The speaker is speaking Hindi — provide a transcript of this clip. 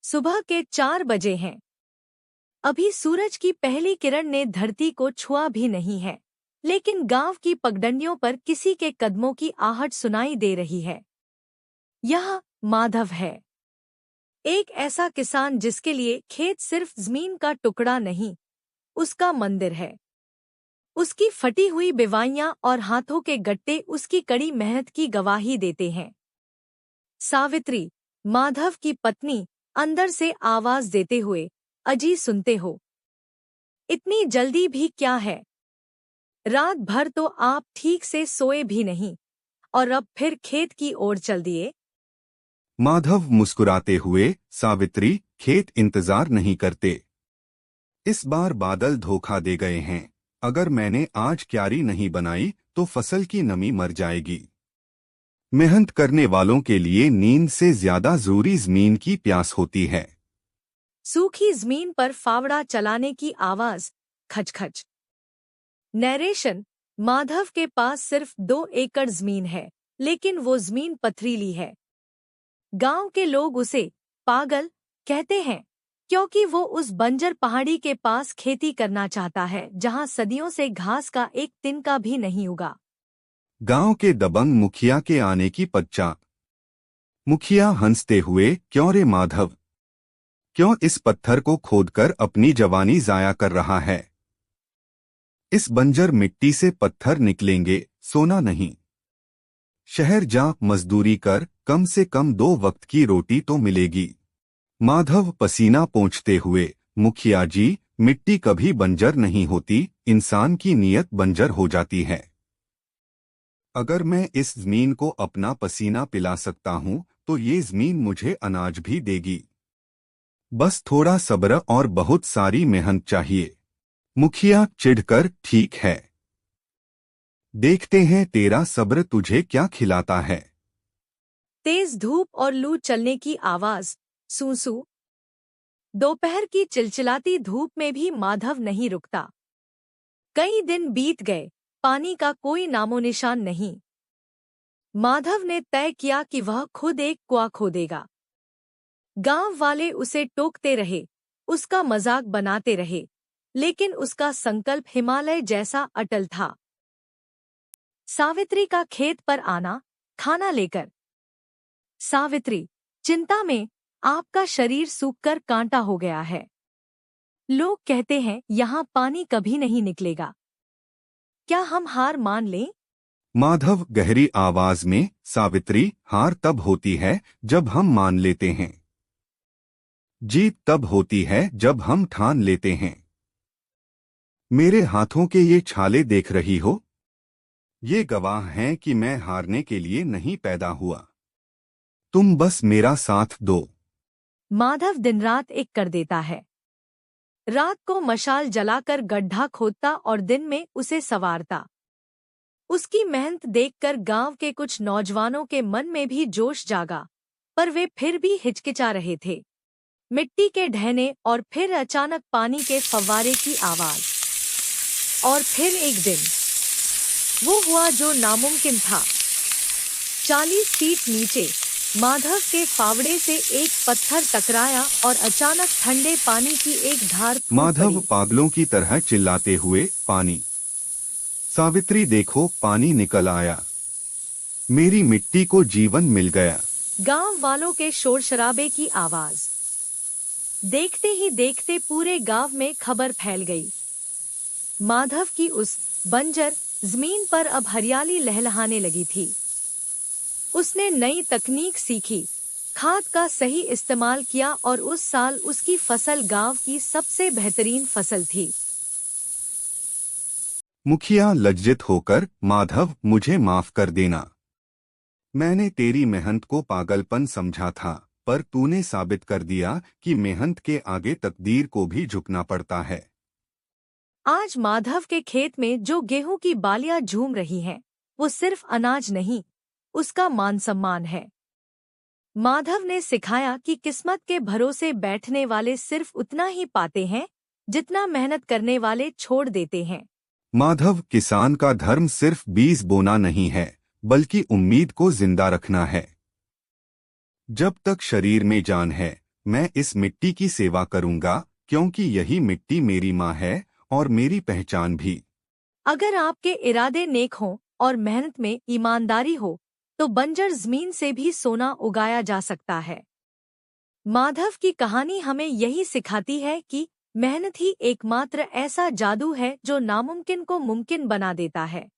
सुबह के 4 बजे हैं। अभी सूरज की पहली किरण ने धरती को छुआ भी नहीं है, लेकिन गांव की पगडंडियों पर किसी के कदमों की आहट सुनाई दे रही है। यह माधव है, एक ऐसा किसान जिसके लिए खेत सिर्फ जमीन का टुकड़ा नहीं, उसका मंदिर है। उसकी फटी हुई बिवाइयां और हाथों के गट्टे उसकी कड़ी मेहनत की गवाही देते हैं। सावित्री, माधव की पत्नी, अंदर से आवाज देते हुए, अजी सुनते हो? इतनी जल्दी भी क्या है? रात भर तो आप ठीक से सोए भी नहीं, और अब फिर खेत की ओर चल दिए। माधव मुस्कुराते हुए, सावित्री, खेत इंतजार नहीं करते। इस बार बादल धोखा दे गए हैं। अगर मैंने आज क्यारी नहीं बनाई तो फसल की नमी मर जाएगी। मेहनत करने वालों के लिए नींद से ज्यादा जरूरी जमीन की प्यास होती है। सूखी जमीन पर फावड़ा चलाने की आवाज, खचखच। नरेशन, माधव के पास सिर्फ 2 एकड़ जमीन है, लेकिन वो जमीन पथरीली है। गांव के लोग उसे पागल कहते हैं, क्योंकि वो उस बंजर पहाड़ी के पास खेती करना चाहता है जहां सदियों से घास का एक तिनका भी नहीं उगा। गांव के दबंग मुखिया के आने की पच्चा। मुखिया हंसते हुए, क्यों रे माधव, क्यों इस पत्थर को खोदकर अपनी जवानी जाया कर रहा है? इस बंजर मिट्टी से पत्थर निकलेंगे, सोना नहीं। शहर जा मजदूरी कर, कम से कम 2 वक्त की रोटी तो मिलेगी। माधव पसीना पोंछते हुए, मुखिया जी, मिट्टी कभी बंजर नहीं होती, इंसान की नीयत बंजर हो जाती है। अगर मैं इस जमीन को अपना पसीना पिला सकता हूँ तो ये जमीन मुझे अनाज भी देगी। बस थोड़ा सब्र और बहुत सारी मेहनत चाहिए। मुखिया चिढ़कर, ठीक है, देखते हैं तेरा सब्र तुझे क्या खिलाता है। तेज धूप और लू चलने की आवाज, सूसू। दोपहर की चिलचिलाती धूप में भी माधव नहीं रुकता। कई दिन बीत गए, पानी का कोई नामोनिशान नहीं। माधव ने तय किया कि वह खुद एक कुआं खोदेगा। गांव वाले उसे टोकते रहे, उसका मजाक बनाते रहे, लेकिन उसका संकल्प हिमालय जैसा अटल था। सावित्री का खेत पर आना, खाना लेकर। सावित्री, चिंता में आपका शरीर सूखकर कांटा हो गया है। लोग कहते हैं यहाँ पानी कभी नहीं निकलेगा। क्या हम हार मान लें? माधव गहरी आवाज में, सावित्री, हार तब होती है जब हम मान लेते हैं। जीत तब होती है जब हम ठान लेते हैं। मेरे हाथों के ये छाले देख रही हो? ये गवाह हैं कि मैं हारने के लिए नहीं पैदा हुआ। तुम बस मेरा साथ दो। माधव दिन रात एक कर देता है। रात को मशाल जलाकर गड्ढा खोदता और दिन में उसे संवारता। उसकी मेहनत देखकर गांव के कुछ नौजवानों के मन में भी जोश जागा, पर वे फिर भी हिचकिचा रहे थे। मिट्टी के ढहने और फिर अचानक पानी के फव्वारे की आवाज। और फिर एक दिन वो हुआ जो नामुमकिन था। 40 फीट नीचे माधव के फावड़े से एक पत्थर टकराया और अचानक ठंडे पानी की एक धार फूट माधव पड़ी। पागलों की तरह चिल्लाते हुए, पानी! सावित्री देखो, पानी निकल आया। मेरी मिट्टी को जीवन मिल गया। गांव वालों के शोर शराबे की आवाज। देखते ही देखते पूरे गांव में खबर फैल गई। माधव की उस बंजर जमीन पर अब हरियाली लहलहाने लगी थी। उसने नई तकनीक सीखी, खाद का सही इस्तेमाल किया और उस साल उसकी फसल गांव की सबसे बेहतरीन फसल थी। मुखिया लज्जित होकर, माधव, मुझे माफ कर देना। मैंने तेरी मेहनत को पागलपन समझा था, पर तूने साबित कर दिया कि मेहनत के आगे तकदीर को भी झुकना पड़ता है। आज माधव के खेत में जो गेहूं की बालियां झूम रही हैं, वो सिर्फ अनाज नहीं, उसका मान सम्मान है। माधव ने सिखाया कि किस्मत के भरोसे बैठने वाले सिर्फ उतना ही पाते हैं जितना मेहनत करने वाले छोड़ देते हैं। माधव, किसान का धर्म सिर्फ बीज बोना नहीं है, बल्कि उम्मीद को जिंदा रखना है। जब तक शरीर में जान है, मैं इस मिट्टी की सेवा करूंगा क्योंकि यही मिट्टी मेरी माँ है और मेरी पहचान भी। अगर आपके इरादे नेक हों और मेहनत में ईमानदारी हो तो बंजर जमीन से भी सोना उगाया जा सकता है। माधव की कहानी हमें यही सिखाती है कि मेहनत ही एकमात्र ऐसा जादू है जो नामुमकिन को मुमकिन बना देता है।